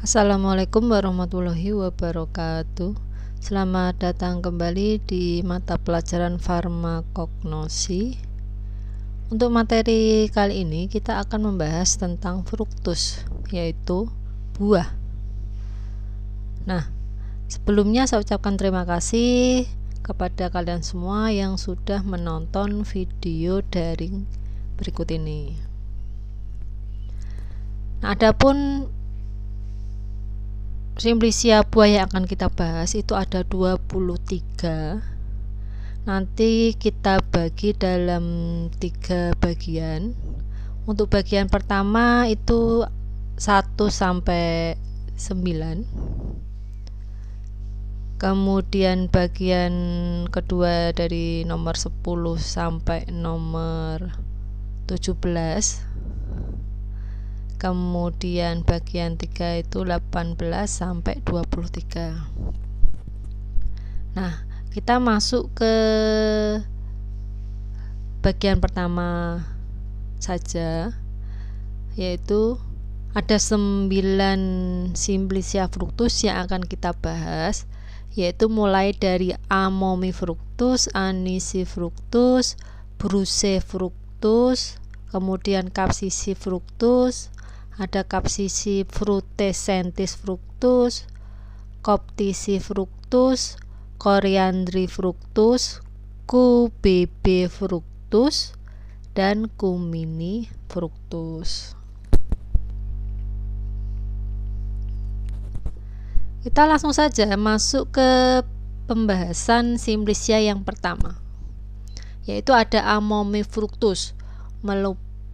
Assalamualaikum warahmatullahi wabarakatuh. Selamat datang kembali di mata pelajaran farmakognosi. Untuk materi kali ini kita akan membahas tentang fruktus, yaitu buah. Nah, sebelumnya saya ucapkan terima kasih kepada kalian semua yang sudah menonton video daring berikut ini. Nah, adapun Simplicia buah yang akan kita bahas itu ada 23. Nanti kita bagi dalam 3 bagian. Untuk bagian pertama itu 1 sampai 9. Kemudian bagian kedua dari nomor 10 sampai nomor 17. Kemudian bagian 3 itu 18 sampai 23. Nah, kita masuk ke bagian pertama saja, yaitu ada 9 Simplicia fructus yang akan kita bahas, yaitu mulai dari Amomifructus, Anisifructus, Brucefructus, kemudian Capsicifructus, ada Capsicifructescentis fructus, Copticifructus, Coriandrifructus, Cubebefructus, dan Cuminifructus. Kita langsung saja masuk ke pembahasan Simplicia yang pertama, yaitu ada Amomifructus,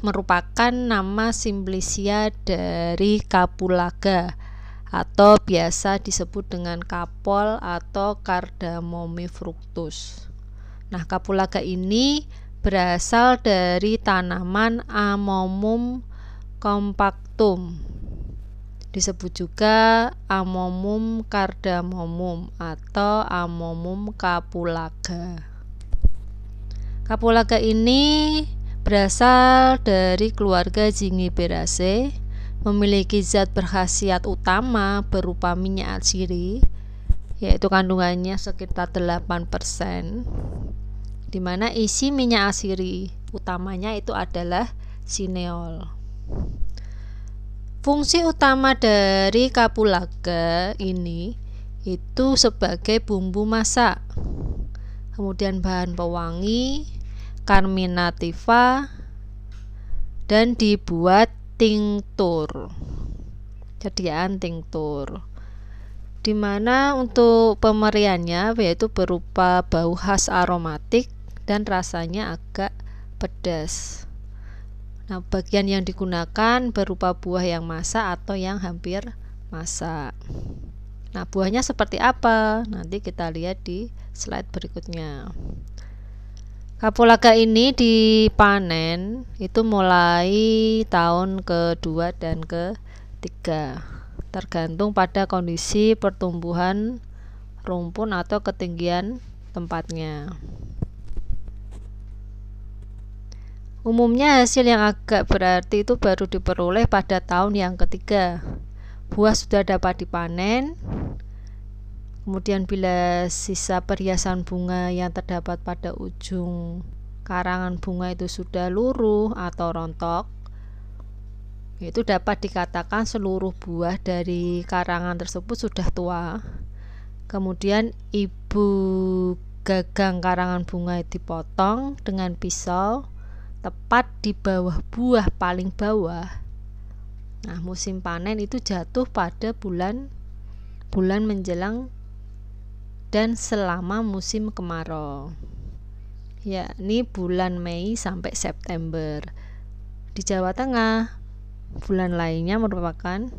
merupakan nama Simplicia dari Capulaga atau biasa disebut dengan kapol atau Cardamomifructus. Nah, Capulaga ini berasal dari tanaman Amomum compactum. Disebut juga Amomum cardamomum atau Amomum capulaga. Capulaga ini berasal dari keluarga Zingiberaceae, memiliki zat berkhasiat utama berupa minyak atsiri, yaitu kandungannya sekitar 8%, di mana isi minyak atsiri utamanya itu adalah sineol. Fungsi utama dari Capulaga ini itu sebagai bumbu masak, kemudian bahan pewangi, carminativa, dan dibuat tinktur, cediaan tinktur, dimana untuk pemeriannya yaitu berupa bau khas aromatik dan rasanya agak pedas. Nah, bagian yang digunakan berupa buah yang masak atau yang hampir masak. Nah, buahnya seperti apa? Nanti kita lihat di slide berikutnya. Capulaga ini dipanen itu mulai tahun kedua dan ketiga, tergantung pada kondisi pertumbuhan rumpun atau ketinggian tempatnya. Umumnya hasil yang agak berarti itu baru diperoleh pada tahun yang ketiga. Buah sudah dapat dipanen. Kemudian bila sisa perhiasan bunga yang terdapat pada ujung karangan bunga itu sudah luruh atau rontok, itu dapat dikatakan seluruh buah dari karangan tersebut sudah tua. Kemudian ibu gagang karangan bunga dipotong dengan pisau tepat di bawah buah paling bawah. Nah, musim panen itu jatuh pada bulan menjelang dan selama musim kemarau, yakni bulan Mei sampai September. Di Jawa Tengah, bulan lainnya merupakan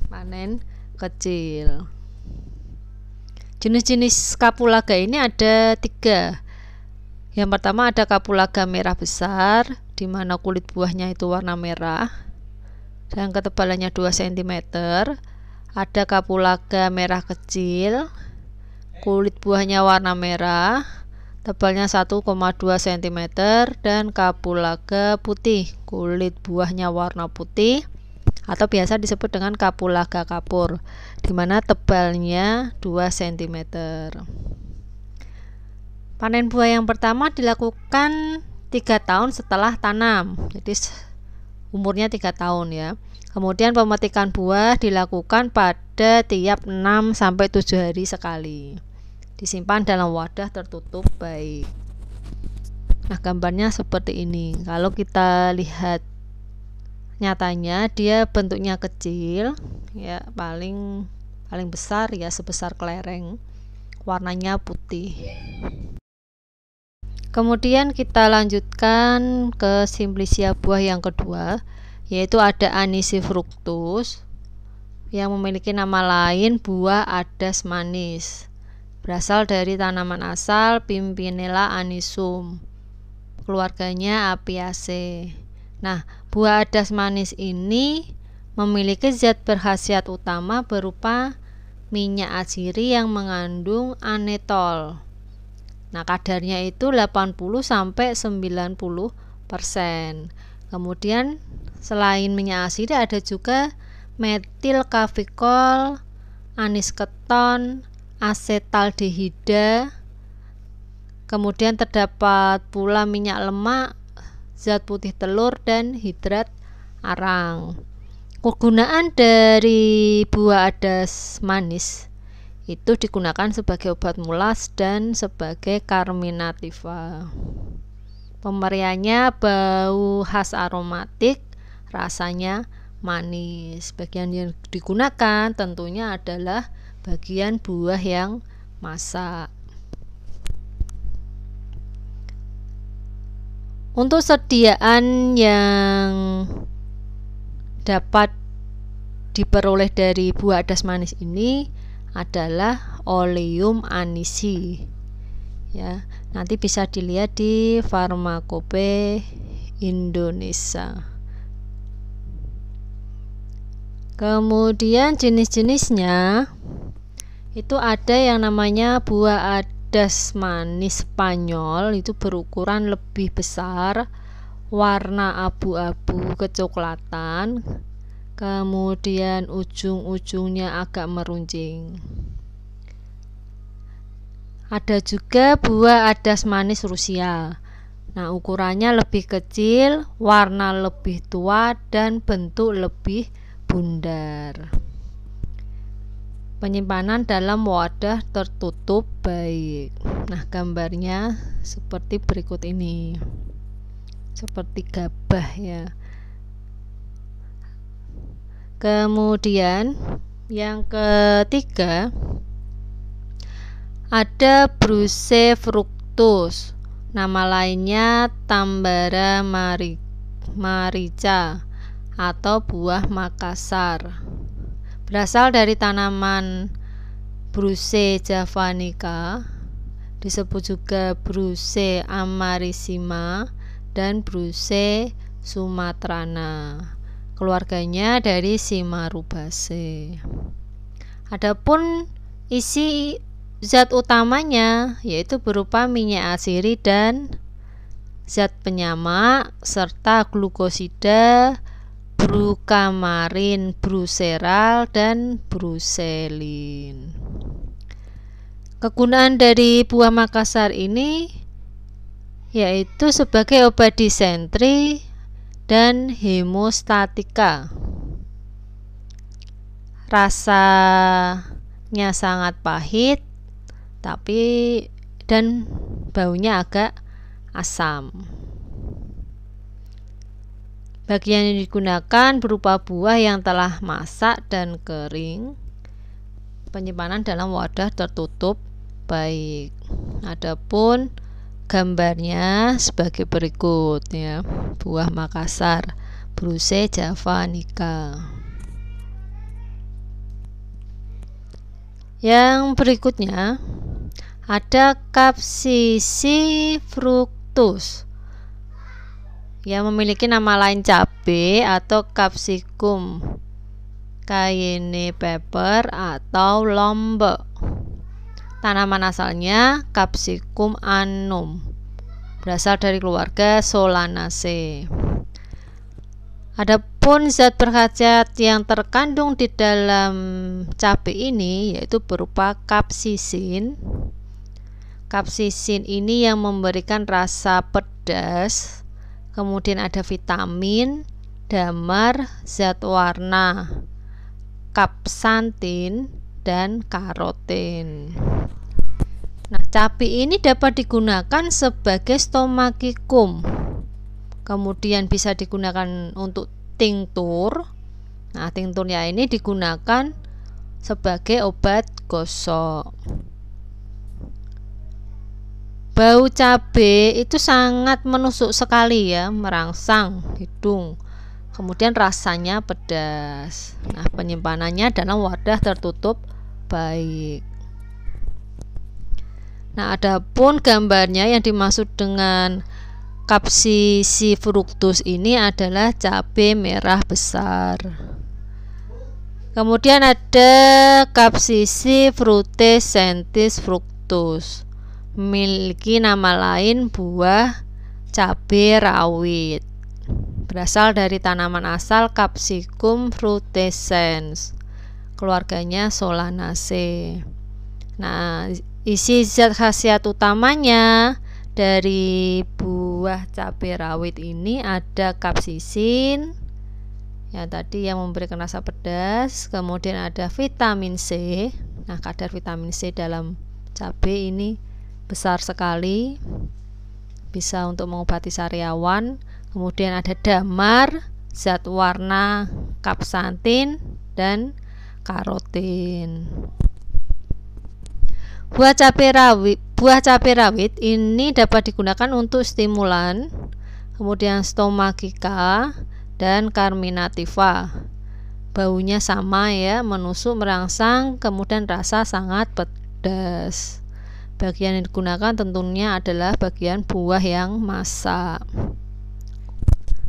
panen kecil. Jenis-jenis Capulaga ini ada 3. Yang pertama ada Capulaga merah besar, di mana kulit buahnya itu warna merah dan ketebalannya 2 cm. Ada Capulaga merah kecil, kulit buahnya warna merah, tebalnya 1,2 cm, dan Capulaga putih, kulit buahnya warna putih, atau biasa disebut dengan Capulaga kapur, di mana tebalnya 2 cm. Panen buah yang pertama dilakukan 3 tahun setelah tanam, jadi umurnya 3 tahun ya. Kemudian pemetikan buah dilakukan pada tiap 6-7 hari sekali. Disimpan dalam wadah tertutup baik. Nah, gambarnya seperti ini. Kalau kita lihat nyatanya, dia bentuknya kecil ya, paling besar ya sebesar kelereng, warnanya putih. Kemudian kita lanjutkan ke Simplicia buah yang kedua, yaitu ada Anisifructus yang memiliki nama lain buah adas manis, berasal dari tanaman asal Pimpinella anisum, keluarganya Apiaceae. Nah, buah adas manis ini memiliki zat berkhasiat utama berupa minyak atsiri yang mengandung anetol. Nah, kadarnya itu 80-90%. Kemudian selain minyak atsiri ada juga metil kafikol, anis keton, asetaldehida. Kemudian terdapat pula minyak lemak, zat putih telur, dan hidrat arang. Kegunaan dari buah adas manis itu digunakan sebagai obat mulas dan sebagai carminativa. Pemberiannya bau khas aromatik, rasanya manis. Bagian yang digunakan tentunya adalah bagian buah yang masak. Untuk sediaan yang dapat diperoleh dari buah adas manis ini adalah Oleum anisi. Ya, nanti bisa dilihat di Pharmacopoeia Indonesia. Kemudian jenis-jenisnya itu ada yang namanya buah adas manis Spanyol, itu berukuran lebih besar, warna abu-abu kecoklatan, kemudian ujung-ujungnya agak meruncing. Ada juga buah adas manis Rusia. Nah, ukurannya lebih kecil, warna lebih tua, dan bentuk lebih bundar. Penyimpanan dalam wadah tertutup baik. Nah, gambarnya seperti berikut ini, seperti gabah ya. Kemudian yang ketiga ada Brucefructus, nama lainnya Tambara marica atau buah Makassar. Berasal dari tanaman Bruce javanica, disebut juga Bruce amarissima dan Bruce sumatrana. Keluarganya dari Cimarubaceae. Adapun isi zat utamanya yaitu berupa minyak atsiri dan zat penyamak serta glukosida, brukamarin, bruseral, dan bruselin. Kegunaan dari buah Makassar ini yaitu sebagai obat disentri dan hemostatika. Rasanya sangat pahit dan baunya agak asam. Bagian yang digunakan berupa buah yang telah masak dan kering. Penyimpanan dalam wadah tertutup baik. Adapun gambarnya sebagai berikut ya. Buah Makassar, Bruce javanica. Yang berikutnya ada Capsicifructus yang memiliki nama lain cabe atau Capsicum cayenne pepper atau lombok. Tanaman asalnya Capsicum annum, berasal dari keluarga Solanaceae. Adapun zat berkhasiat yang terkandung di dalam cabai ini yaitu berupa kapsisin. Kapsisin ini yang memberikan rasa pedas. Kemudian ada vitamin, damar, zat warna, kapsantin, dan karotin. Nah, cabai ini dapat digunakan sebagai stomachikum. Kemudian bisa digunakan untuk tinktur. Nah, tinkturnya ini digunakan sebagai obat gosok. Bau cabai itu sangat menusuk sekali ya, merangsang hidung. Kemudian rasanya pedas. Nah, penyimpanannya dalam wadah tertutup baik. Nah, adapun gambarnya yang dimaksud dengan Capsicifructus ini adalah cabai merah besar. Kemudian ada Capsicifrutescentis fructus, memiliki nama lain buah cabai rawit. Berasal dari tanaman asal Capsicum frutescens, keluarganya Solanaceae. Nah, isi zat khasiat utamanya dari buah cabai rawit ini ada kapsisin yang tadi yang memberikan rasa pedas, kemudian ada vitamin C. Nah, kadar vitamin C dalam cabai ini besar sekali, bisa untuk mengobati sariawan. Kemudian ada damar, zat warna, kapsantin, dan karotin. Buah cabai rawit ini dapat digunakan untuk stimulan, kemudian stomachika dan carminativa. Baunya sama ya, menusuk, merangsang, kemudian rasa sangat pedas. Bagian yang digunakan tentunya adalah bagian buah yang masak.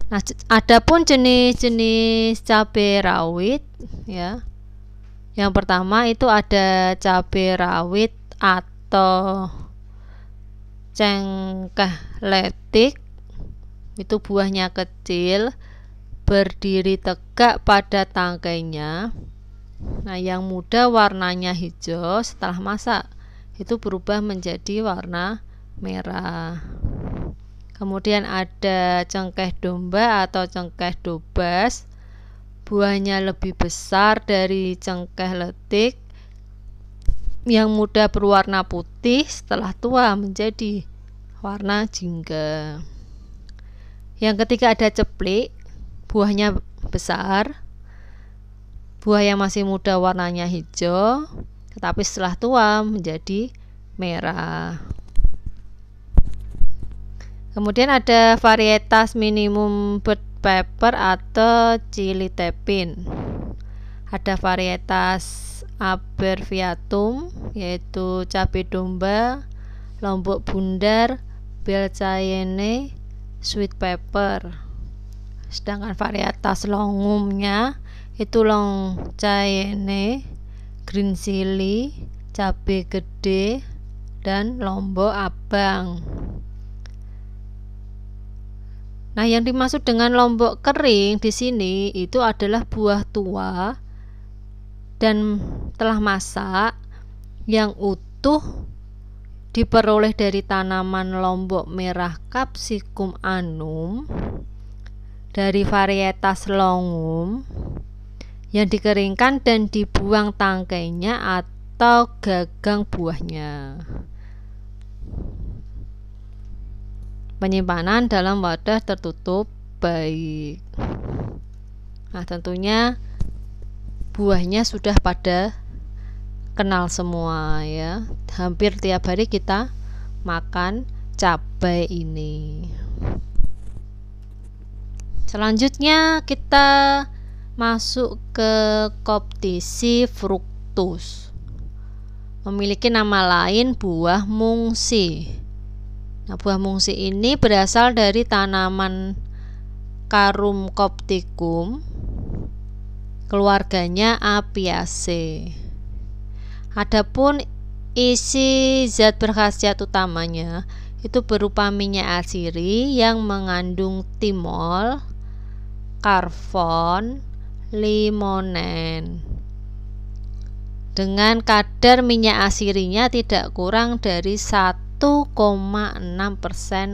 Nah, adapun jenis-jenis cabai rawit ya. Yang pertama itu ada cabai rawit atau cengkeh letik. Itu buahnya kecil, berdiri tegak pada tangkainya. Nah, yang muda warnanya hijau, setelah masak itu berubah menjadi warna merah. Kemudian ada cengkeh domba atau cengkeh dobas. Buahnya lebih besar dari cengkeh letik. Yang muda berwarna putih, setelah tua menjadi warna jingga. Yang ketiga ada ceplik, buahnya besar. Buah yang masih muda warnanya hijau, tetapi setelah tua menjadi merah. Kemudian ada varietas minimum bird pepper atau chili tepin. Ada varietas Aberviatum, yaitu cabai domba, lombok bundar, bell cayenne, sweet pepper. Sedangkan varietas longumnya itu long cayenne, green chili, cabai gede, dan lombok abang. Nah, yang dimaksud dengan lombok kering di sini itu adalah buah tua dan telah masak yang utuh diperoleh dari tanaman lombok merah Capsicum annum dari varietas longum yang dikeringkan dan dibuang tangkainya atau gagang buahnya. Penyimpanan dalam wadah tertutup baik. Nah, tentunya buahnya sudah pada kenal semua ya. Hampir tiap hari kita makan cabai ini. Selanjutnya kita masuk ke Copticifructus. Memiliki nama lain buah mungsi. Nah, buah mungsi ini berasal dari tanaman Carum copticum, keluarganya Apiaceae. Adapun isi zat berkhasiat utamanya itu berupa minyak atsiri yang mengandung timol, karbon limonen dengan kadar minyak asirinya tidak kurang dari 1,6%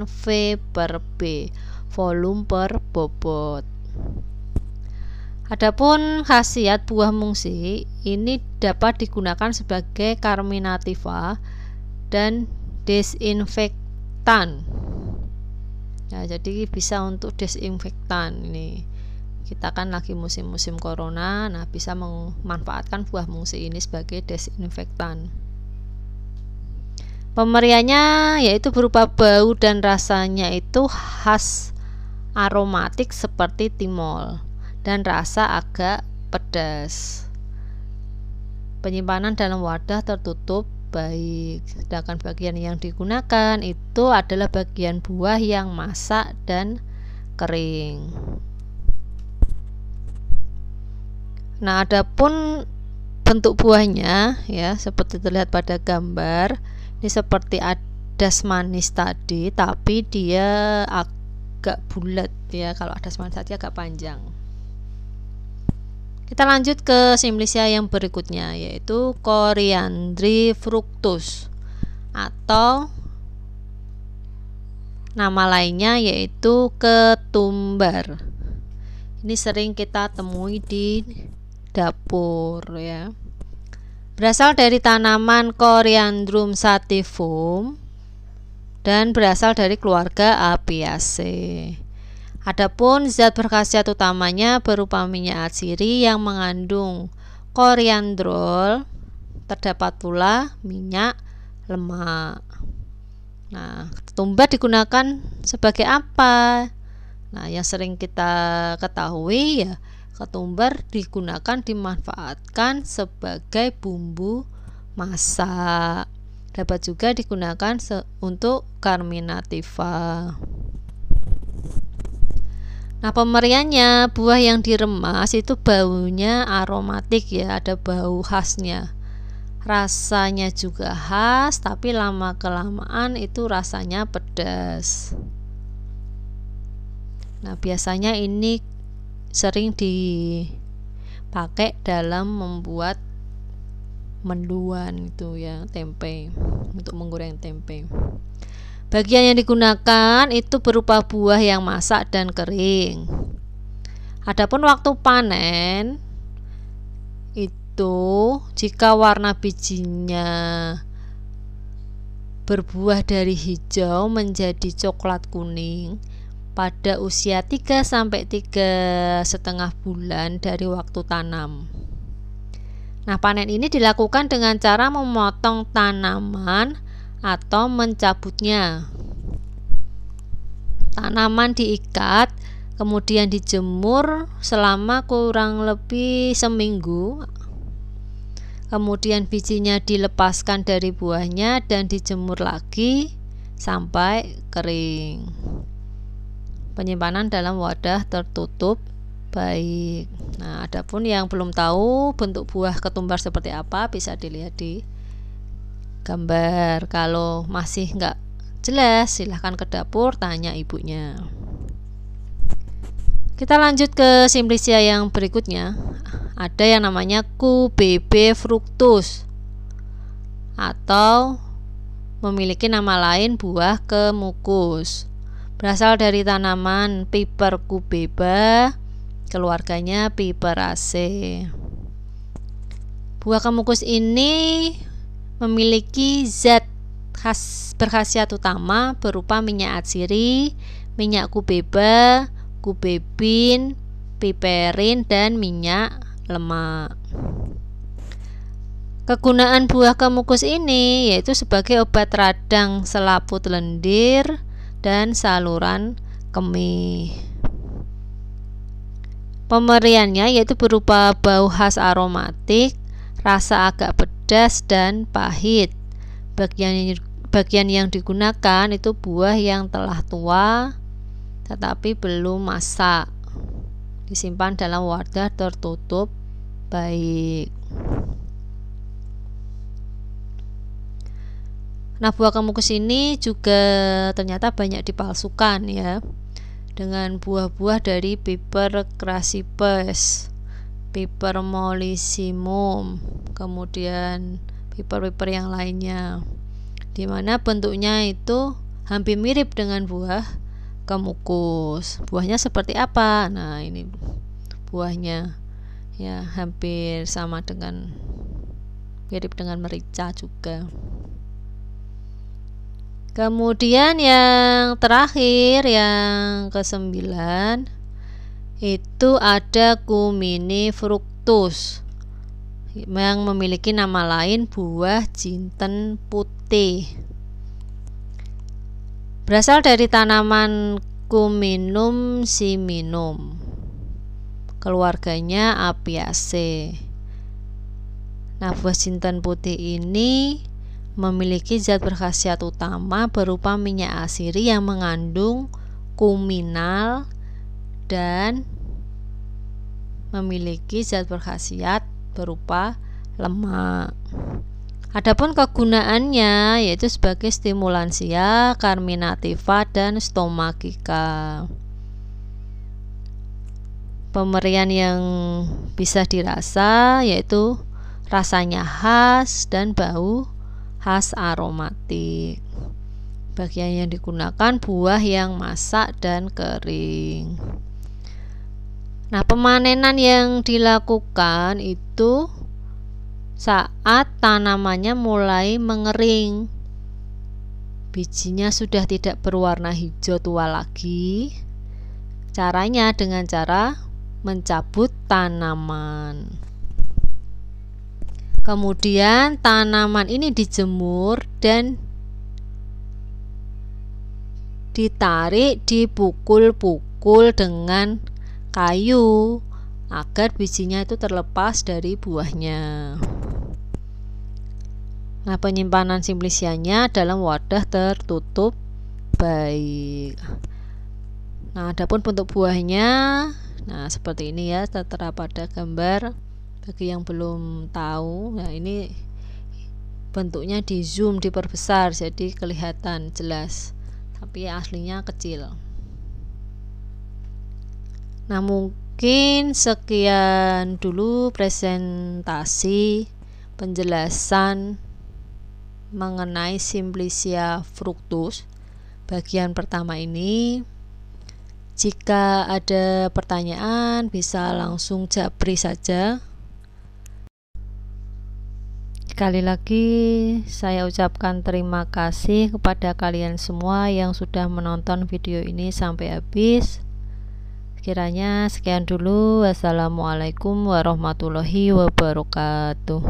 V/B volume per bobot. Adapun khasiat buah mungsi ini dapat digunakan sebagai carminativa dan desinfektan. Nah, jadi bisa untuk desinfektan. Ini kita kan lagi musim-musim corona, nah bisa memanfaatkan buah mungsi ini sebagai desinfektan. Pemberiannya yaitu berupa bau dan rasanya itu khas aromatik seperti timol dan rasa agak pedas. Penyimpanan dalam wadah tertutup baik. Sedangkan bagian yang digunakan itu adalah bagian buah yang masak dan kering. Nah, adapun bentuk buahnya ya seperti terlihat pada gambar, ini seperti adas manis tadi, tapi dia agak bulat ya. Kalau adas manis tadi agak panjang. Kita lanjut ke simplicia yang berikutnya, yaitu Coriandri fructus atau nama lainnya yaitu ketumbar. Ini sering kita temui di dapur ya. Berasal dari tanaman Coriandrum sativum dan berasal dari keluarga Apiaceae. Adapun zat berkhasiat utamanya berupa minyak atsiri yang mengandung koriandrol, terdapat pula minyak lemak. Nah, ketumbar digunakan sebagai apa? Nah, yang sering kita ketahui ya, ketumbar digunakan dimanfaatkan sebagai bumbu masak. Dapat juga digunakan untuk carminativa. Nah, pemberiannya buah yang diremas itu baunya aromatik ya, ada bau khasnya. Rasanya juga khas, tapi lama kelamaan itu rasanya pedas. Nah, biasanya ini sering dipakai dalam membuat menduan itu ya, tempe, untuk menggoreng tempe. Bagian yang digunakan itu berupa buah yang masak dan kering. Adapun waktu panen itu jika warna bijinya berbuah dari hijau menjadi coklat kuning pada usia 3-3,5 bulan dari waktu tanam. Nah, panen ini dilakukan dengan cara memotong tanaman atau mencabutnya. Tanaman diikat, kemudian dijemur selama kurang lebih seminggu. Kemudian bijinya dilepaskan dari buahnya dan dijemur lagi sampai kering. Penyimpanan dalam wadah tertutup baik. Nah, adapun yang belum tahu bentuk buah ketumbar seperti apa bisa dilihat di gambar. Kalau masih nggak jelas, silahkan ke dapur tanya ibunya. Kita lanjut ke simplicia yang berikutnya. Ada yang namanya QBB fructus atau memiliki nama lain buah kemukus. Berasal dari tanaman Piper cubeba, keluarganya Piperaceae. Buah kemukus ini memiliki zat berkhasiat utama berupa minyak atsiri, minyak cubeba, cubebin, piperin, dan minyak lemak. Kegunaan buah kemukus ini yaitu sebagai obat radang selaput lendir dan saluran kemih. Pemberiannya yaitu berupa bau khas aromatik, rasa agak pedas dan pahit. Bagian yang digunakan itu buah yang telah tua tetapi belum masak. Disimpan dalam wadah tertutup baik. Nah, buah kemukus ini juga ternyata banyak dipalsukan ya. dengan buah-buah dari Piper crassipes, Piper mollissimum, kemudian piper-piper yang lainnya, dimana bentuknya itu hampir mirip dengan buah kemukus. Buahnya seperti apa? Nah, ini buahnya ya hampir sama dengan mirip dengan merica juga. Kemudian yang terakhir, yang ke-9 itu ada Cuminifructus yang memiliki nama lain buah jinten putih. Berasal dari tanaman Cuminum siminum, keluarganya Apiaceae. Nah, buah jinten putih ini memiliki zat berkhasiat utama berupa minyak asiri yang mengandung kuminal dan memiliki zat berkhasiat berupa lemak. Adapun kegunaannya yaitu sebagai stimulansia, carminativa, dan stomagika. Pemberian yang bisa dirasa yaitu rasanya khas dan bau khas aromatik. Bagian yang digunakan buah yang masak dan kering. Nah, pemanenan yang dilakukan itu saat tanamannya mulai mengering, bijinya sudah tidak berwarna hijau tua lagi. Caranya dengan cara mencabut tanaman. Kemudian tanaman ini dijemur dan ditarik, dipukul-pukul dengan kayu agar bijinya itu terlepas dari buahnya. Nah, penyimpanan simplicianya dalam wadah tertutup baik. Nah, adapun bentuk buahnya, nah seperti ini ya, tertera pada gambar. Bagi yang belum tahu, nah ini bentuknya di zoom, diperbesar jadi kelihatan jelas, tapi aslinya kecil. Nah, mungkin sekian dulu presentasi penjelasan mengenai Simplicia fructus bagian pertama ini. Jika ada pertanyaan bisa langsung japri saja. Sekali lagi saya ucapkan terima kasih kepada kalian semua yang sudah menonton video ini sampai habis. Kiranya sekian dulu. Wassalamualaikum warahmatullahi wabarakatuh.